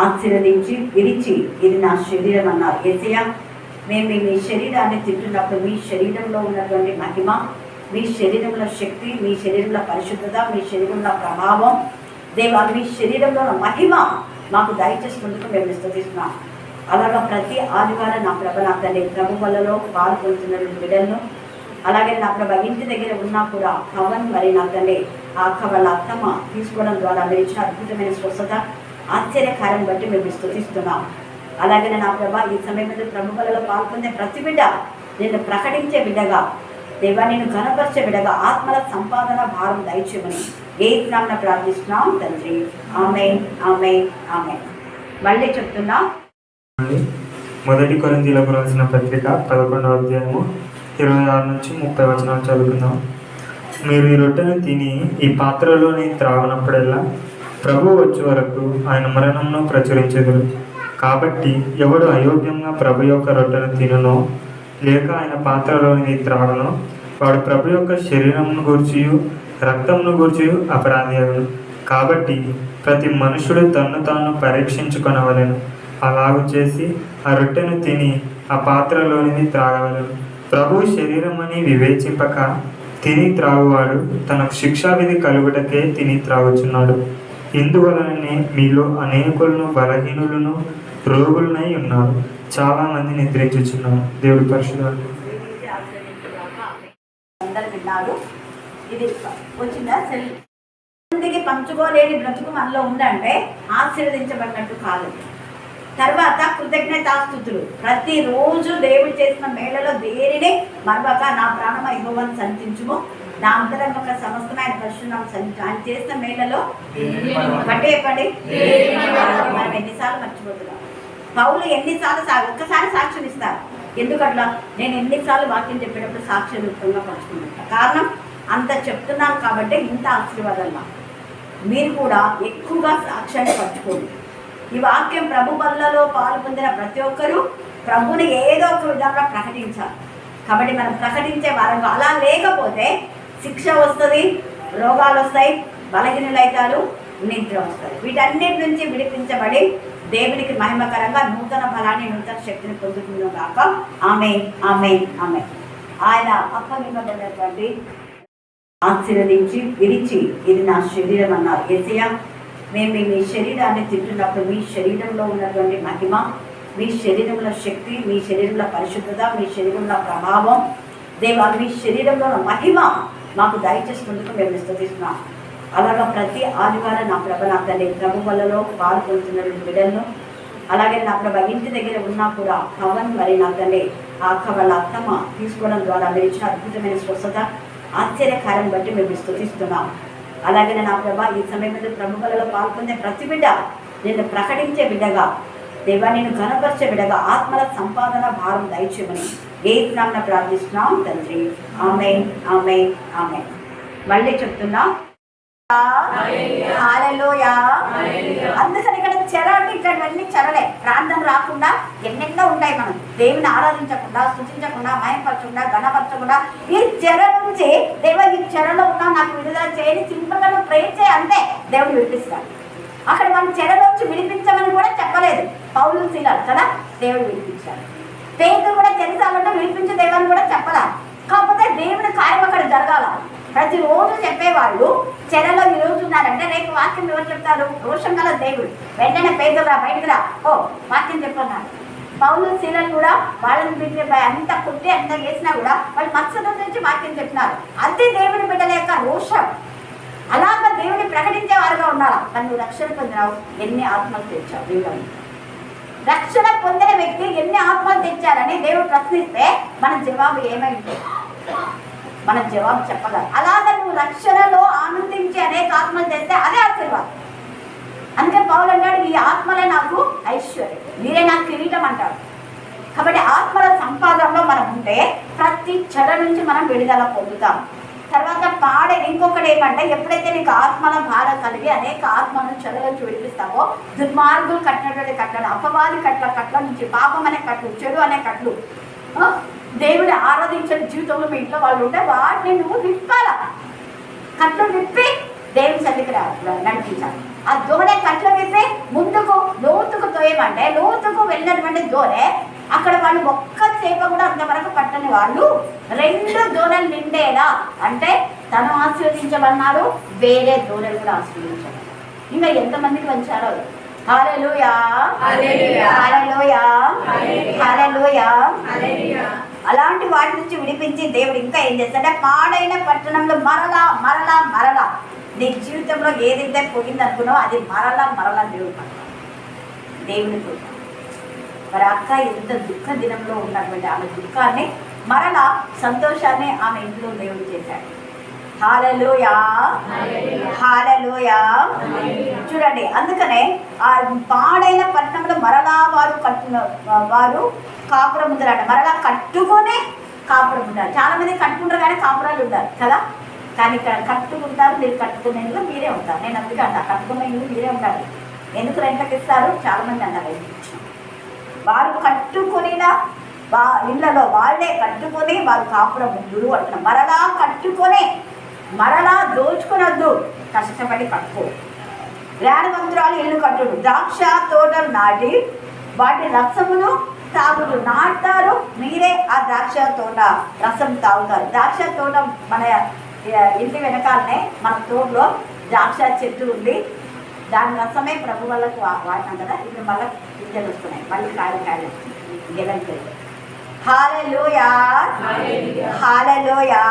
ఆశీర్వదించి విరిచి ఇది నా శరీరం అన్నారు. యేసయ్య, మేము మీ శరీరాన్ని తింటున్నప్పుడు మీ శరీరంలో ఉన్నటువంటి మహిమ, మీ శరీరంలో శక్తి, మీ శరీరంలో పరిశుద్ధత, మీ శరీరంలో ప్రభావం, దేవా మీ శరీరంలో మహిమ మాకు దయచేసినందుకు మేము స్తుతిస్తున్నాం. అలాగా ప్రతి ఆదివారం నా ప్రభ నా తల్లి ప్రభు వల్లలో పాల్గొంటున్న బిడ్డలను, అలాగే నా ప్రభ ఇంటి దగ్గర ఉన్నా కూడా పవన్ మరి నా తల్లి వాళ్ళ అత్తమ్మ తీసుకోవడం ద్వారా మీరు ఇచ్చిన అద్భుతమైన స్వస్థత, ఆశ్చర్యకారం బట్టి మేము స్తుతిస్తున్నాం. అలాగే నా ప్రభా ఈ సమయంలో ప్రభు వల్లలో పాల్గొనే ప్రతి బిడ్డ నేను ప్రకటించే బిడ్డగా, దేవా నేను ఘనపరిచే బిడ్డగా ఆత్మల సంపాదన భారం దయచేయమని ఏ నామమున ప్రార్థిస్తున్నాం తండ్రి. ఆమేన్, ఆమేన్, ఆమేన్. మళ్ళీ చెప్తున్నా, మొదటి కొరింథీయులకు రాసిన పత్రిక 11వ అధ్యాయము 26 నుంచి 30 వచనాలు చదువుకుందాం. మీరు ఈ రొట్టెను తిని ఈ పాత్రలోని త్రాగినప్పుడల్లా ప్రభు వచ్చే వరకు ఆయన మరణంను ప్రచురించెదరు. కాబట్టి ఎవడు అయోగ్యంగా ప్రభు యొక్క రొట్టెను తినునో లేక ఆయన పాత్రలోని త్రాగునో వాడు ప్రభు యొక్క శరీరమును గూర్చియు రక్తమును గూర్చియు అపరాధి అగును. కాబట్టి ప్రతి మనుషుడు తన్ను తాను పరీక్షించుకొనవలెను. అలాగు చేసి ఆ రొట్టెను తిని ఆ పాత్రలోనిది త్రాగవలెను. ప్రభు శరీరమని వివేచింపక తిని త్రాగువాడు తనకు శిక్షావిధి కలుగుటకే తిని త్రాగుచున్నాడు. ఇందువలననే మీలో అనేకులను బలహీనులను రోగులనై ఉన్నారు, చాలా మంది నిద్రించుచున్నారు. దేవుడి పరిశుద్ధాలు ఇది వచ్చిందా సెల్ మందికి పంచుకోలేని బ్రతుకు మనలో ఉందంటే ఆశీర్వదించబడినట్టు కాదు. తర్వాత కృతజ్ఞతాస్తుతులు, ప్రతిరోజు దేవుడు చేసిన మేళలో దేనిని మరొక నా ప్రాణమ యెహోవాను సంతించుము, నా అంతరంగ సమస్తమైన పరిశుద్ధం సంతి ఆయన చేసిన మేళలో పడే మనం ఎన్నిసార్లు మర్చిపోతున్నాం. పౌలు ఎన్నిసార్లు ఒక్కసారి సాక్ష్యం ఇస్తారు. ఎందుకట్లా? నేను ఎన్నిసార్లు వాక్యం చెప్పేటప్పుడు సాక్ష్య రూపంగా పంచుకుంటున్నాను. కారణం అంత చెప్తున్నాను కాబట్టి ఇంత ఆశీర్వాదంగా మీరు కూడా ఎక్కువగా సాక్ష్యాన్ని పంచుకోండి. ఈ వాక్యం ప్రభు బల్లలో పాలు పొందిన ప్రతి ఒక్కరూ ప్రభుని ఏదో ఒక విధంగా ప్రకటించాలి. కాబట్టి మనం ప్రకటించే వారంగా, అలా లేకపోతే శిక్ష వస్తుంది, రోగాలు వస్తాయి, బలహీనులైతారు, నిద్ర వస్తుంది. వీటన్నిటి నుంచి విడిపించబడి దేవునికి మహిమకరంగా నూతన బలాన్ని నూతన శక్తిని పొందుతున్నాం కాక. ఆమేన్, ఆమేన్, ఆమేన్. ఆయన అప్పగింపబడినటువంటి ఆశీర్వదించి విరిచి ఇది నా శరీరం అన్నారు. యేసయ్య, మేము మీ శరీరాన్ని తింటున్నప్పుడు మీ శరీరంలో ఉన్నటువంటి మహిమ, మీ శరీరంలో శక్తి, మీ శరీరంలో పరిశుద్ధత, మీ శరీరంలో ప్రభావం, దేవా మీ శరీరంలో మహిమ మాకు దయచేసినందుకు మేము స్తుతిస్తున్నాం. అలాగా ప్రతి ఆదివారం నా ప్రభ నా తల్లి ప్రభు వల్లలో పాల్గొంటున్న బిడ్డలను, అలాగే నా ప్రభ ఇంటి దగ్గర ఉన్నా కూడా పవన్ మరి నా తల్లి వాళ్ళ అత్తమ్మ తీసుకోవడం ద్వారా మీరు ఇచ్చిన అద్భుతమైన స్వస్థత, ఆశ్చర్యకారం బట్టి మేము స్తుతిస్తున్నాం. అలాగే నా ప్రభా ఈ సమయంలో ప్రభు వల్లలో పాల్గొనే ప్రతి బిడ్డ నేను ప్రకటించే బిడ్డగా, దేవా నేను ఘనపరిచే బిడ్డగా ఆత్మల సంపాదన భారం దయచేయమని ఏ నామమున ప్రార్థిస్తున్నాం తండ్రి. ఆమేన్, ఆమేన్, ఆమేన్. మళ్ళీ చెప్తున్నా, హల్లెలూయా. అందుకని ఇక్కడ చెర అంటే ఇక్కడవన్నీ చెరలే. ప్రార్థన రాకుండా ఎన్నెన్నో ఉంటాయి. మనం దేవుని ఆరాధించకుండా, స్తుతించకుండా, మహిమపరచకుండా, ఘనపరచకుండా ఈ చెర నుంచి దేవ ఈ చెరలో ఉన్నా నాకు విడుదల చేయని సింపుల్గా నువ్వు ప్రే చేయి, అంతే దేవుడు విడిపిస్తాడు. అక్కడ మనం చెర నుంచి విడిపించమని కూడా చెప్పలేదు. పౌలు శీలాలు కదా దేవుడు విడిపించాడు. పేదలు కూడా చెరసాలంటే విడిపించే దేవాన్ని కూడా చెప్పాలి. కాకపోతే దేవుని కార్యం అక్కడ జరగాల. ప్రతిరోజు చెప్పేవాళ్ళు చెరలో ఈ రోజు ఉన్నారంటే రేపు వాక్యం ఎవరు చెప్తారు? రోషం గల దేవుడు. వెంటనే పేదరా బయటకు రా, ఓ వాక్యం చెప్పన్నారు. పౌలు శీలలు కూడా వాళ్ళని అంత కుట్టి అంత వేసినా కూడా వాళ్ళు మత్సరం నుంచి వాక్యం చెప్పినారు. అది దేవుని బిడ్డల యొక్క రోషం. అలాగా దేవుని ప్రకటించే వారుగా ఉండాలి. కానీ నువ్వు రక్షణ పొందినావు, ఎన్ని ఆత్మలు తెచ్చావు దేవుడు? రక్షణ పొందిన వ్యక్తి ఎన్ని ఆత్మలు తెచ్చారని దేవుడు ప్రశ్నిస్తే మన జవాబు ఏమైంది? మన జవాబు చెప్పగలరు. అలాగే నువ్వు రక్షణలో ఆనందించి అనేక ఆత్మలు తెస్తే అదే ఆశీర్వాదం. అందుకే పౌలు అంటాడు, ఈ ఆత్మలే నాకు ఐశ్వర్యం, మీరే నాకు కిరీటం అంటాడు. కాబట్టి ఆత్మల సంపాదనలో మనం ఉంటే ప్రతి చెర నుంచి మనం విడుదల పొందుతాం. తర్వాత ఇంకొకటి ఏమంటే, ఎప్పుడైతే నీకు ఆత్మల బాధ కలిగి అనేక ఆత్మలను చెర నుంచి విడిపిస్తావో, దుర్మార్గులు కట్టినటువంటి కట్టలు, అపవాది కట్ల నుంచి, పాపం అనే కట్లు, చెడు అనే కట్లు, దేవుని ఆరాధించే జీవితంలో మీ ఇంట్లో వాళ్ళు ఉంటే వాటిని నువ్వు విప్పాల. కట్లు విప్పి దేవుని సన్నిధికి నడిపించాలి. ఆ దొంగనే కట్లు విప్పి ముందుకు లోతు ఏమంటే లోతుకు వెళ్ళినటువంటి దోణె అక్కడ వాళ్ళు ఒక్క చేప కూడా అంతవరకు పట్టని వాళ్ళు 2 దోణెలు నిండేలా, అంటే తను ఆశీర్వదించబడినారు, వేరే దోణెలు కూడా ఆశీర్వదించబడ్డారు. ఇంకా ఎంతమందికి వంచారో. హల్లెలూయా, హల్లెలూయా, హల్లెలూయా, హల్లెలూయా. అలాంటి వాటి నుంచి విడిపించి దేవుడు ఇంకా ఏం చేస్తాడంటే పాడైన పట్టణంలో మరలా మరలా మరలా నీ జీవితంలో ఏదైతే పోయింది అనుకున్నావో అది మరలా మరలా దేవుని కృప. మరి అక్క ఎంత దుఃఖ దినంలో ఉన్నటువంటి ఆమె దుఃఖాన్ని మరలా సంతోషాన్ని ఆమె ఇంట్లో దేవుడు చేశాడు. హల్లెలూయా, హల్లెలూయా. చూడండి, అందుకనే ఆ పాడైన పట్టణంలో మరలా వారు కాపురం ఉంటారట. మరలా కట్టుకొనే కాపురం ఉంటారు. చాలా మంది కట్టుకుంటారు కానీ కాపురాలు ఉంటారు కదా. కానీ ఇక్కడ కట్టుకుంటారు, మీరు కట్టుకునే ఇల్లు మీరే ఉంటారు. నేను అందుకే అంట కట్టుకునే ఇల్లు మీరే ఉంటారు. ఎందుకు రెంట్లకు ఇస్తారు? చాలా మంది అంటారు. వారు కట్టుకునిన ఇళ్లలో వాళ్ళే కట్టుకొని వారు కాపురం ముందురు అంటున్నారు. మరలా కట్టుకొనే, మరలా దోచుకునొద్దు, కష్టపడి కట్టుకో. జ్ఞానవంతురాలు ఇల్లు కట్టుడు, ద్రాక్ష తోటలు నాటి వాటి రసమును తాగుడు. నాటుతారు మీరే, ఆ ద్రాక్ష తోట రసం తాగుతారు. ద్రాక్ష తోట మన ఇంటి వెనకాలనే మన తోటలో ద్రాక్ష చెట్టు ఉంది. దాని రసమే ప్రభు వాళ్ళకు వాడినాం కదా. ఇప్పుడు మళ్ళీ గింజలు వస్తున్నాయి, మళ్ళీ కాయలు గెలంకి. హల్లెలూయా, హల్లెలూయా.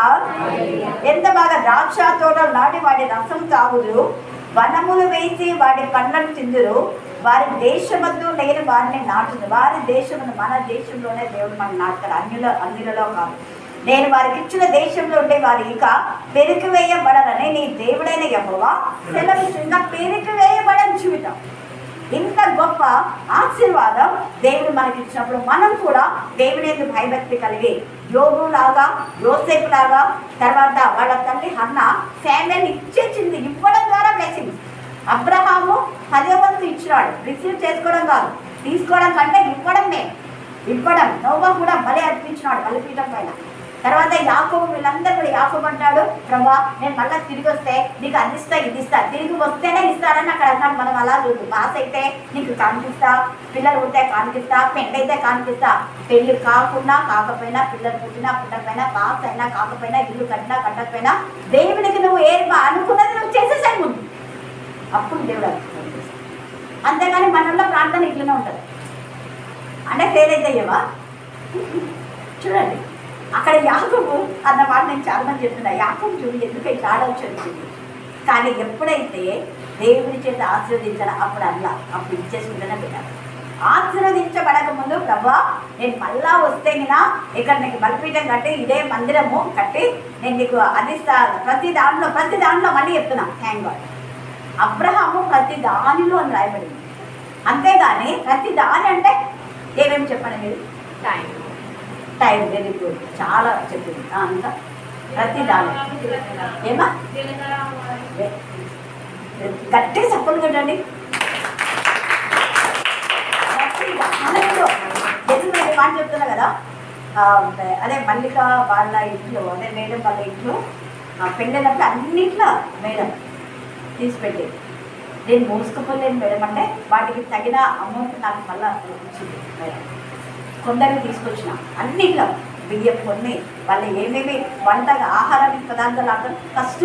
ఎంత బాగా ద్రాక్ష తోటలు నాటి వాటి రసం తాగుదు, వనములు వేసి వాటి పండ్లను తిందురు. వారి దేశమందు నేను వారిని నాటును. వారి దేశమును, మన దేశంలోనే దేవుడు మనం నాటుతాడు, అన్యులలో కాదు. నేను వారికి ఇచ్చిన దేశంలో ఉండే వారు ఇక పెరికి వేయబడనని నీ దేవుడైన యెహోవా సెలవిస్తున్న. పెరికి వేయబడని జీవితం, ఇంత గొప్ప ఆశీర్వాదం దేవుడు మనకి ఇచ్చినప్పుడు మనం కూడా దేవుని యందు భయభక్తి కలిగి యోబు లాగా, యోసేపు లాగా, తర్వాత వాళ్ళ తల్లి హన్న శామ్యూయల్ని ఇచ్చేసింది. ఇవ్వడం ద్వారా బ్లెస్సింగ్స్. అబ్రహాము 10వ వంతు ఇచ్చినాడు. రిసీవ్ చేసుకోవడం కాదు, తీసుకోవడం కంటే ఇవ్వడం. నోవా కూడా బలి అర్పించినాడు బలిపీఠం పైన. తర్వాత యాకోబు, వీళ్ళందరూ కూడా యాకోబు అంటాడు, ప్రభా నేను మళ్ళీ తిరిగి వస్తే నీకు అది ఇస్తా, ఇది ఇస్తా. తిరిగి వస్తేనే ఇస్తారని అక్కడ అన్నాడు. మనం అలా చూడు, పాస్ అయితే నీకు కానిపిస్తా, పిల్లలు ఉంటే కానిపిస్తా, పెళ్ళి అయితే కానిపిస్తా. పెళ్ళి కాకపోయినా, పిల్లలు పుట్టకపోయినా, పాస్ అయినా కాకపోయినా, ఇల్లు కట్టకపోయినా, దేవునికి నువ్వు అనుకున్నది నువ్వు చేసేసాయి ముందు. అప్పుడు దేవుడు అనుకుంటుంది. అంతేగాని మనలో ప్రార్థన ఇట్లనే ఉంటుంది. అంటే ఫెయిల్ అయితే అయ్యవా? చూడండి, అక్కడ యాకోబు అన్న మాట నేను చాలా మంది చెప్తున్నా. యాకోబు చూడు ఎందుకు ఇట్లా ఆలోచించింది. కానీ ఎప్పుడైతే దేవుడి చేత ఆశీర్వదించాలో అప్పుడు ఇచ్చేసుకుంటేనే పెట్టాలి. ఆశీర్వదించబడక ముందు ప్రభా నేను మళ్ళా వస్తే ఇక్కడ నీకు బలిపీఠం కట్టి ఇదే మందిరము కట్టి నేను నీకు అందిస్తా. ప్రతి దాంట్లో మళ్ళీ చెప్తున్నా, థ్యాంక్ గాడ్. అబ్రహాము ప్రతి దానిలో అని రాయబడింది. అంతేగాని ప్రతి దాని అంటే ఏమేమి చెప్పండి మీరు? టైం వెరీ గుడ్, చాలా చెప్పింది. ఇంకా ప్రతి దాని ఏమా గట్టి చప్పులు కొట్టండి. ప్రతి దానిలో ఎందుకంటే మాట చెప్తున్నా కదా. అదే మల్లిక వాళ్ళ ఇంట్లో, అదే మేడం వాళ్ళ ఇంట్లో పెళ్ళినప్పుడు అన్నిట్లో మేడం తీసిపెట్టి నేను మోసుకుపోలేను మేడం అంటే వాటికి తగిన అమౌంట్ నాకు మళ్ళీ ఇచ్చింది మేడం. కొందరికి తీసుకొచ్చిన అన్నిట్లో బియ్యం కొన్ని వాళ్ళు ఏమేమి వంటగా ఆహారానికి పదార్థాలు ఆడతారు ఫస్ట్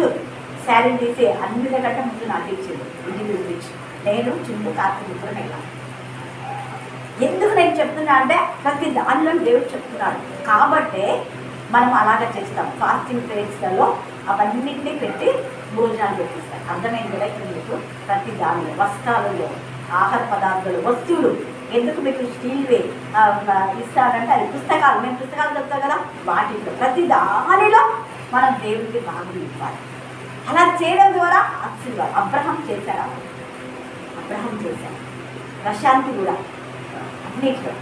శారీ తీసి అన్నిటికంటే ముందు నాకు ఇచ్చింది. ఇంటికి చూపించి నేను చింపు కార్తీక మిత్రం వెళ్ళాను. ఎందుకు నేను చెప్తున్నా అంటే ప్రతి దానిలో దేవుడు చెప్తున్నాడు కాబట్టే మనం అలాగే చేస్తాం. ఫాస్టింగ్ ప్రేయర్స్లలో అవన్నింటినీ పెట్టి భోజనాలు పెట్టిస్తాం. అర్థమైంది కదా ఇక్కడ మీకు? ప్రతి దానిలో వస్త్రాలలో, ఆహార పదార్థాలు, వస్తువులు ఎందుకు మీకు స్టీల్వే ఇస్తారంటే అది పుస్తకాలు, మేము పుస్తకాలు చెప్తాం కదా, వాటిలో ప్రతి దానిలో మనం దేవుడికి భాగం ఇవ్వాలి. అలా చేయడం ద్వారా ఆశీర్వాదం. అబ్రహాం చేశాడు, ప్రశాంతి కూడా అన్నిట్లో.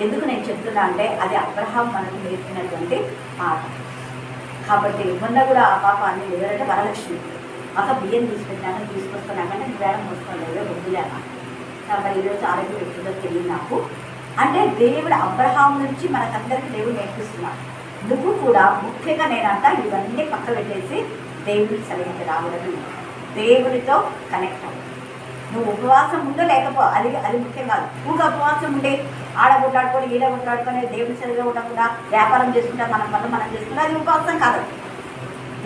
ఎందుకు నేను చెప్తున్నా అంటే అది అబ్రహాం మనకు నేర్పినటువంటి మాట. కాబట్టి మొన్న కూడా ఆ పాప అన్ని ఎవరంటే వరలక్ష్మి ఒక బియ్యం తీసుకొస్తున్నాకంటే నేను వేళ మోసుకోలేదు వద్దులేనా. మరి ఈరోజు ఆరోగ్యం ఎప్పుడో తెలియదు నాకు. అంటే దేవుడు అబ్రహాం నుంచి మనకందరికీ దేవుడు నేర్పిస్తున్నాడు. నువ్వు కూడా ముఖ్యంగా నేనంట ఇవన్నీ పక్క పెట్టేసి దేవుడికి సరైన రావడం, దేవుడితో కనెక్ట్ అవ్వడం. నువ్వు ఉపవాసం ఉందో లేకపో, అది అది ముఖ్యం కాదు. నువ్వు ఉపవాసం ఉండి ఆడ కొట్లాడుకొని ఈడ కొట్లాడుకొని దేవుని సరిగా ఉండకుండా వ్యాపారం చేసుకుంటా మన పనులు మనం చేసుకుంటా, అది ఉపవాసం కాదు.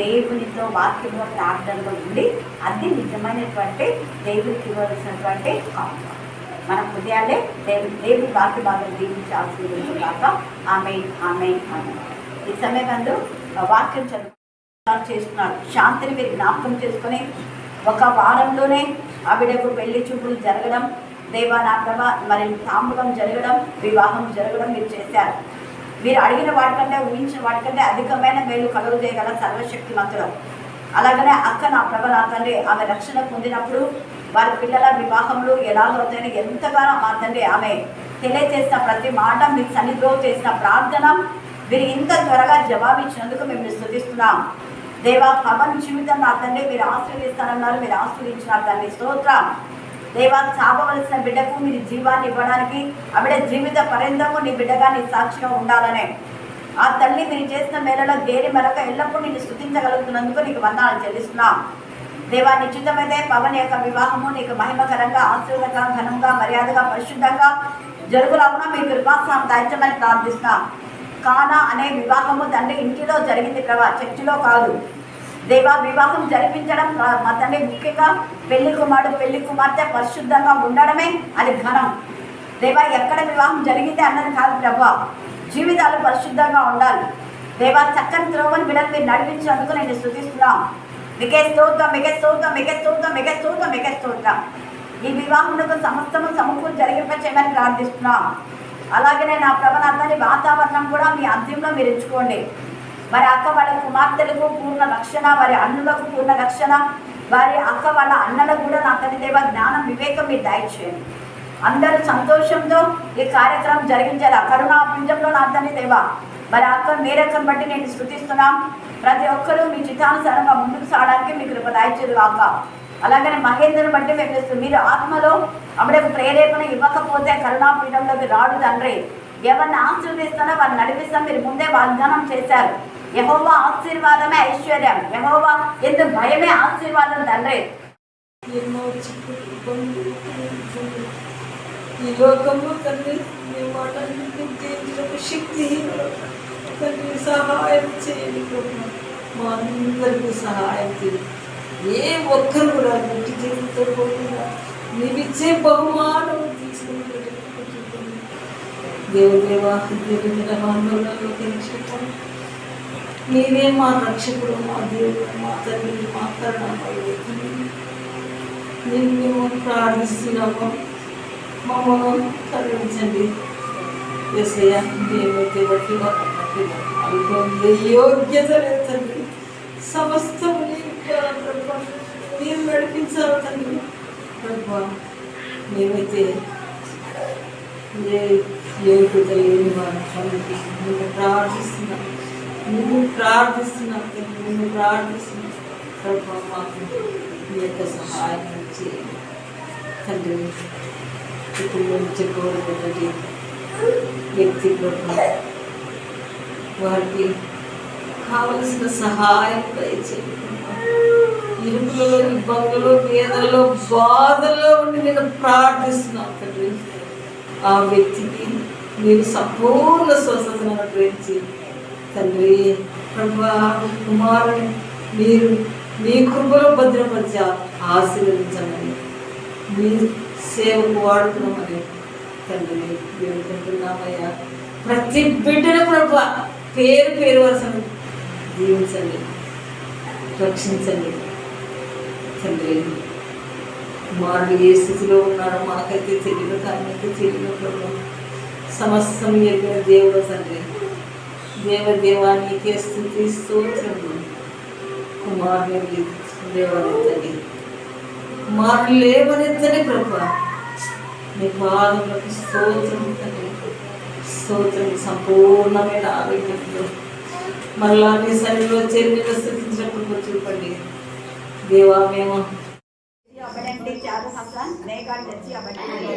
దేవునితో వాక్యంలో ప్రార్థనలో ఉండి అది నిజమైనటువంటి దేవుడికి ఇవ్వాల్సినటువంటి కాదు. మన హృదయాలే దేవుడి వాక్య భాగం దీవించి ఆశీర్వదించాక ఆమె ఆమె ఆమె. ఈ సమయమందు వాక్యం చదువు చేస్తున్నాడు. శాంతిని మీరు జ్ఞాపకం చేసుకొని ఒక వారంలోనే ఆవిడకు పెళ్లి చూపులు జరగడం, దేవా నా ప్రభ మరి తాంబూలం జరగడం, వివాహం జరగడం మీరు చేశారు. మీరు అడిగిన వాటికంటే ఊహించిన వాటికంటే అధికమైన మేలు కలుగు చేయగల సర్వశక్తిమంతుడు. అలాగనే అక్క నా ప్రభ నా తండ్రి ఆమె రక్షణ పొందినప్పుడు వారి పిల్లల వివాహంలో ఎలాగవుతాయని ఎంతగానో మా తండ్రి ఆమె తెలియజేసిన ప్రతి మాట మీకు సన్నిధిలో చేసిన ప్రార్థన మీరు ఇంత త్వరగా జవాబిచ్చినందుకు మేము స్తుతిస్తున్నాం. దేవా పవన్ జీవితం నా తండ్రి మీరు ఆశీర్వదిస్తానన్నారు, మీరు ఆశీర్వదించినారు తండ్రి. స్తోత్రం. దేవా చాపవలసిన బిడ్డకు మీరు జీవాన్ని ఇవ్వడానికి ఆ బిడ్డ జీవిత పర్యంతము నీ బిడ్డగా నీ సాక్షిగా ఉండాలనే ఆ తల్లి మీరు చేసిన మేలలో దేని మరొక ఎల్లప్పుడూ నేను స్తుతించగలుగుతున్నందుకు నీకు వందనాలు చెల్లిస్తున్నాం. దేవా నిశ్చితమైతే పవన్ యొక్క వివాహము నీకు మహిమకరంగా ఆశీర్వదంగా ఘనంగా మర్యాదగా పరిశుద్ధంగా జరుగులాగున మీ కృపాసనం దాయించమని ప్రార్థిస్తున్నాం. కానా అనే వివాహము తండ్రి ఇంటిలో జరిగింది ప్రభా, చర్చిలో కాదు. దేవా వివాహం జరిపించడం మా తండ్రి ముఖ్యంగా పెళ్లి కుమారుడు పెళ్లి కుమార్తె పరిశుద్ధంగా ఉండడమే అది ఘనం. దేవా ఎక్కడ వివాహం జరిగింది అన్నది కాదు ప్రభా, జీవితాలు పరిశుద్ధంగా ఉండాలి. దేవా చక్కని త్రోవని బిడ్డలు మీరు నడిపించినందుకు నేను స్తుతిస్తున్నాం. మికే స్తోత్రం, మికే స్తోత్రం, మికే స్తోత్రం, మికే స్తోత్రం, మికే స్తోత్రం. ఈ వివాహములకు సమస్తము సమకూరు జరిగింపచేయమని ప్రార్థిస్తున్నాం. అలాగనే నా ప్రభనాథాన్ని వాతావరణం కూడా మీ అర్థంలో మీరు ఎంచుకోండి. మరి అక్క వాళ్ళ కుమార్తెలకు పూర్ణ రక్షణ, వారి అన్నులకు పూర్ణ రక్షణ, వారి అక్క వాళ్ళ అన్నలకు కూడా నా తండ్రి దేవ జ్ఞానం వివేకం మీరు దయచేయండి. అందరూ సంతోషంతో ఈ కార్యక్రమం జరిగించాలి. కరుణా పుంజంలో నా తండ్రి దేవ మరి అక్క మేరకం బట్టి నేను స్తుతిస్తున్నాం. ప్రతి ఒక్కరూ మీ చిత్తానుసారంగా ముందుకు సాగడానికి మీ కృప దయచేది కాక. అలాగనే మహేంద్రను బట్టి మేము మీరు ఆత్మలో అప్పుడే ప్రేరేపణ ఇవ్వకపోతే కరుణాపీఠంలోకి రాడు తండ్రి. ఎవరిని ఆశీర్వదిస్తానో వారిని నడిపిస్తాం మీరు ముందే వాగ్దానం చేశారు. యెహోవా ఆశీర్వాదమే ఐశ్వర్యం, యెహోవా ఎందుకు భయమే ఆశీర్వాదం తండ్రి. ఈ లోకంలో తండ్రి మీ మాటలకు శక్తి తండ్రి సహాయం చేయండి. మా అందరికీ సహాయం చేయండి. ఏ ఒక్కరు కూడా గుర్తు చేసుకోకుండా నీవిచ్చే బహుమానం తీసుకుని దేవదేవా దేవుని ఆందోళనలోకి చెప్పండి. నీవే మా రక్షకుడు, మా దేవుడు, మా తండ్రి, మా కరుణామయుడు. నేను మేము ప్రార్థిస్తున్నాము, మమ్మల్ని కరుణించండి. యేసయ్య దేవుడి బట్టి అనుకోండి యోగ్యత లేదు తండ్రి. సమస్తము మీరు నడిపించాలి తండ్రి. ప్రభా మేమైతే యోగ్యత లేని వారికి నేను ప్రార్థిస్తున్నాను, నేను ప్రార్థిస్తున్నాను తండ్రి, నేను ప్రార్థిస్తున్నాను. ప్రభా మాకు మీ యొక్క సహాయం చేయండి తండ్రి. ఇప్పుడు మేము చెప్పబడినటువంటి వ్యక్తి ప్రభా వారికి కావలసిన సహాయం దయచేయండి. ఇరుకులలో, ఇబ్బందులలో, వేదనలో, బాధల్లో ఉండి నేను ప్రార్థిస్తున్నాను తండ్రి. ఆ వ్యక్తికి మీరు సంపూర్ణ స్వస్థతను అనుగ్రహించి తండ్రి ప్రభా కుమారుని మీరు మీ కృపలో భద్రపరిచి ఆశీర్వదించమని మీ సేవకు వాడుతున్నామని తండ్రి వేడుకుంటున్నామయ్యా. ప్రతి బిడ్డను ప్రభా పేరు పేరు వరుసను దీవించండి, రక్షించండి తండ్రి. కుమారుడు ఏ స్థితిలో ఉన్నారో మాకైతే తెలియదు, కానీ తెలియదు ప్రభు. సమస్తం ఎరిగిన దేవుడు తండ్రి. దేవదేవా నీకే స్తుతి స్తోత్రము. కుమారుని లేవనెత్తండి, కుమారుని లేవనెత్తని ప్రభు. నీ పాదములకు స్తోత్రం తండ్రి, స్తోత్రం. సంపూర్ణమైన ఆరోగ్యంతో మరలా నీ సన్నిధిలో చేరిన స్థితించినప్పుడు చూపండి దేవా. మేము అబడండి చాలు హసన్ నేగాడు తెచ్చి అబడండి